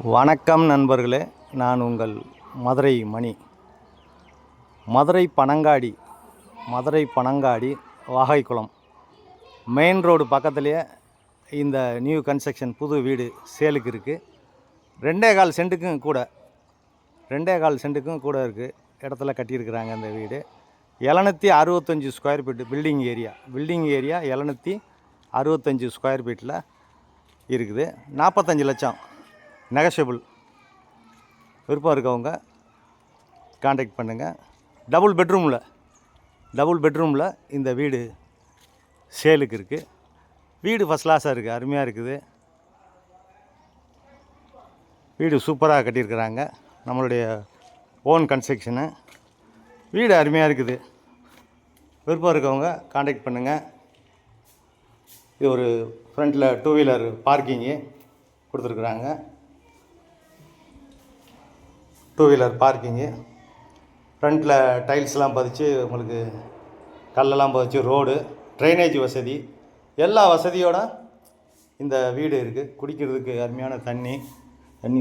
வணக்கம் நண்பர்களே, நான் உங்கள் மதுரை மணி. மதுரை பனங்காடி வாகைக்குளம் மெயின் ரோடு பக்கத்துலேயே இந்த நியூ கன்ஸ்ட்ரக்ஷன் புது வீடு சேலுக்கு இருக்குது. 2.25 சென்ட்டுக்கும் கூட இருக்குது இடத்துல கட்டியிருக்கிறாங்க. இந்த வீடு 765 square feet building area 765 square ஃபீட்டில் இருக்குது. 45 லட்சம் நெகஷியபிள். விருப்பம் இருக்கவங்க காண்டாக்ட் பண்ணுங்கள். டபுள் பெட்ரூமில் இந்த வீடு சேலுக்கு இருக்குது. வீடு ஃபஸ்ட் கிளாஸாக இருக்குது, அருமையாக இருக்குது. வீடு சூப்பராக கட்டியிருக்கிறாங்க. நம்மளுடைய ஓன் கன்ஸ்ட்ரக்ஷனு. வீடு அருமையாக இருக்குது. விருப்பம் இருக்கவங்க காண்டாக்ட் பண்ணுங்கள். இது ஒரு ஃப்ரண்ட்டில் 2 வீலர் பார்க்கிங்கு கொடுத்துருக்குறாங்க. 2 வீலர் பார்க்கிங்கு, ஃப்ரண்ட்டில் டைல்ஸ்லாம் பதிச்சு, உங்களுக்கு கல்லெல்லாம் பதிச்சு, ரோடு, ட்ரைனேஜ் வசதி, எல்லா வசதியோடு இந்த வீடு இருக்குது. குடிக்கிறதுக்கு அருமையான தண்ணி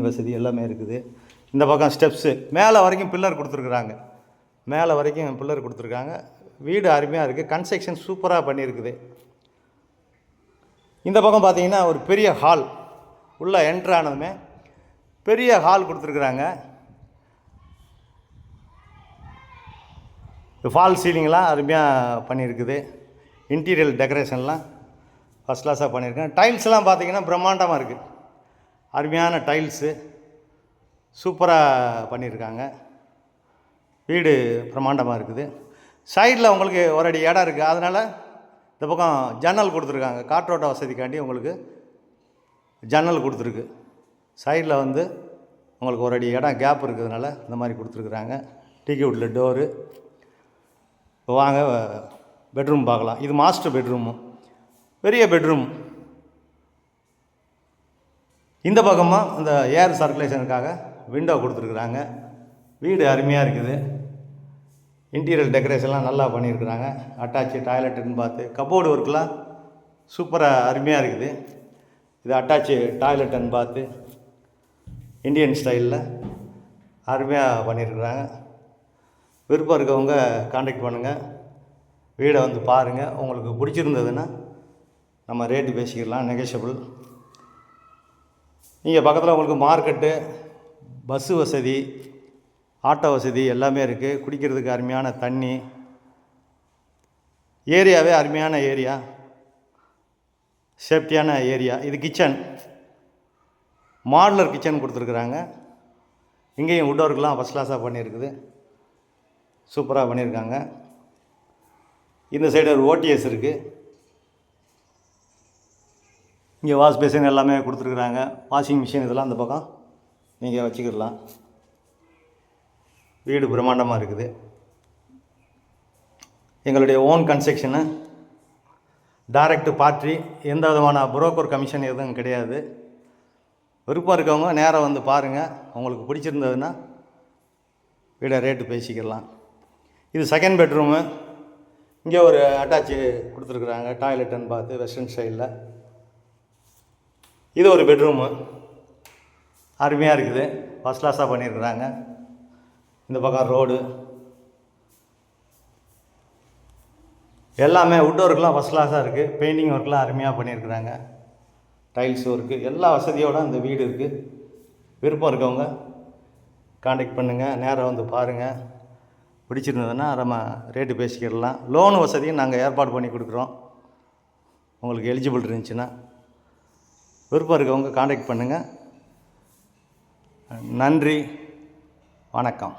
வசதி எல்லாமே இருக்குது. இந்த பக்கம் ஸ்டெப்ஸு மேலே வரைக்கும் பில்லர் கொடுத்துருக்குறாங்க. வீடு அருமையாக இருக்குது. கன்ஸ்ட்ரக்ஷன் சூப்பராக பண்ணியிருக்குது. இந்த பக்கம் பார்த்தீங்கன்னா ஒரு பெரிய ஹால், உள்ளே என்ட்ரு ஆனதுமே பெரிய ஹால் கொடுத்துருக்குறாங்க. ஃபால் சீலிங்லாம் அருமையாக பண்ணியிருக்குது. இன்டீரியர் டெக்கரேஷன்லாம் ஃபஸ்ட் கிளாஸாக பண்ணியிருக்கேன். டைல்ஸ்லாம் பார்த்திங்கன்னா பிரம்மாண்டமாக இருக்குது. அருமையான டைல்ஸு சூப்பராக பண்ணியிருக்காங்க. வீடு பிரம்மாண்டமாக இருக்குது. சைடில் உங்களுக்கு ஒரு அடி இடம் இருக்குது. அதனால் இந்த பக்கம் ஜன்னல் கொடுத்துருக்காங்க. காற்றோட்ட வசதிக்காண்டி உங்களுக்கு ஜன்னல் கொடுத்துருக்கு. சைடில் வந்து உங்களுக்கு ஒரு அடி இடம் கேப் இருக்கிறதுனால இந்த மாதிரி கொடுத்துருக்குறாங்க. டீக்வுட்டில் டோரு. வாங்க பெட்ரூம் பார்க்கலாம். இது மாஸ்டர் பெட்ரூமு, பெரிய பெட்ரூம். இந்த பக்கமாக இந்த ஏர் சர்க்குலேஷனுக்காக விண்டோ கொடுத்துருக்குறாங்க. வீடு அருமையாக இருக்குது. இன்டீரியர் டெக்கரேஷன்லாம் நல்லா பண்ணியிருக்கிறாங்க. அட்டாச்சு டாய்லெட்டுன்னு பார்த்து கப்போர்டு ஒர்க்கெலாம் சூப்பராக அருமையாக இருக்குது. இது அட்டாச்சு டாய்லெட்டுன்னு பார்த்து இந்தியன் ஸ்டைலில் அருமையாக பண்ணியிருக்கிறாங்க. விருப்பம் இருக்கவங்க காண்டாக்ட் பண்ணுங்கள். வீடை வந்து பாருங்கள். உங்களுக்கு பிடிச்சிருந்ததுன்னா நம்ம ரேட்டு பேசிக்கலாம், நெகஷியபிள். இங்கே பக்கத்தில் உங்களுக்கு மார்க்கெட்டு, பஸ்ஸு வசதி, ஆட்டோ வசதி எல்லாமே இருக்குது. குடிக்கிறதுக்கு அருமையான தண்ணி, ஏரியாவே அருமையான ஏரியா, சேஃப்டியான ஏரியா. இது கிச்சன், மாடுலர் கிச்சன் கொடுத்துருக்குறாங்க. இங்கேயும் வுட் ஒர்க்லாம் ஃபஸ்ட் கிளாஸாக பண்ணியிருக்குது. சூப்பராக பண்ணியிருக்காங்க. இந்த சைடு ஒரு ஓடிஎஸ் இருக்குது. இங்கே வாஷ் பேசின் எல்லாமே கொடுத்துருக்குறாங்க. வாஷிங் மிஷின் இதெல்லாம் அந்த பக்கம் நீங்கள் வச்சுக்கிடலாம். வீடு பிரம்மாண்டமாக இருக்குது. எங்களுடைய ஓன் கன்ஸ்ட்ரக்ஷனு, டைரக்ட் பார்ட்டி, எந்த விதமான புரோக்கர் கமிஷன் எதுவும் கிடையாது. விருப்பம் இருக்கவங்க நேராக வந்து பாருங்கள். உங்களுக்கு பிடிச்சிருந்ததுன்னா வீடை ரேட்டு பேசிக்கலாம். இது செகண்ட் பெட்ரூமு. இங்கே ஒரு அட்டாச்சு கொடுத்துருக்குறாங்க. டாய்லெட்டுன்னு பார்த்து வெஸ்டர்ன் ஸ்டைலில். இது ஒரு பெட்ரூமு அருமையாக இருக்குது. ஃபஸ்ட் கிளாஸாக பண்ணியிருக்கிறாங்க. இந்த பக்கம் ரோடு எல்லாமே வுட் ஒர்க்லாம் ஃபஸ்ட் கிளாஸாக இருக்குது. பெயிண்டிங் ஒர்க்லாம் அருமையாக பண்ணியிருக்கிறாங்க. டைல்ஸ் ஒர்க்கு எல்லா வசதியோடு இந்த வீடு இருக்குது. விருப்பம் இருக்கவங்க காண்டாக்ட் பண்ணுங்கள். நேராக வந்து பாருங்கள். பிடிச்சிருந்ததுன்னா நம்ம ரேட்டு பேசிக்கிடலாம். லோனு வசதியும் நாங்கள் ஏற்பாடு பண்ணி கொடுக்குறோம். உங்களுக்கு எலிஜிபிள் இருந்துச்சுன்னா விருப்பம் இருக்கவங்க காண்டாக்ட் பண்ணுங்கள். நன்றி, வணக்கம்.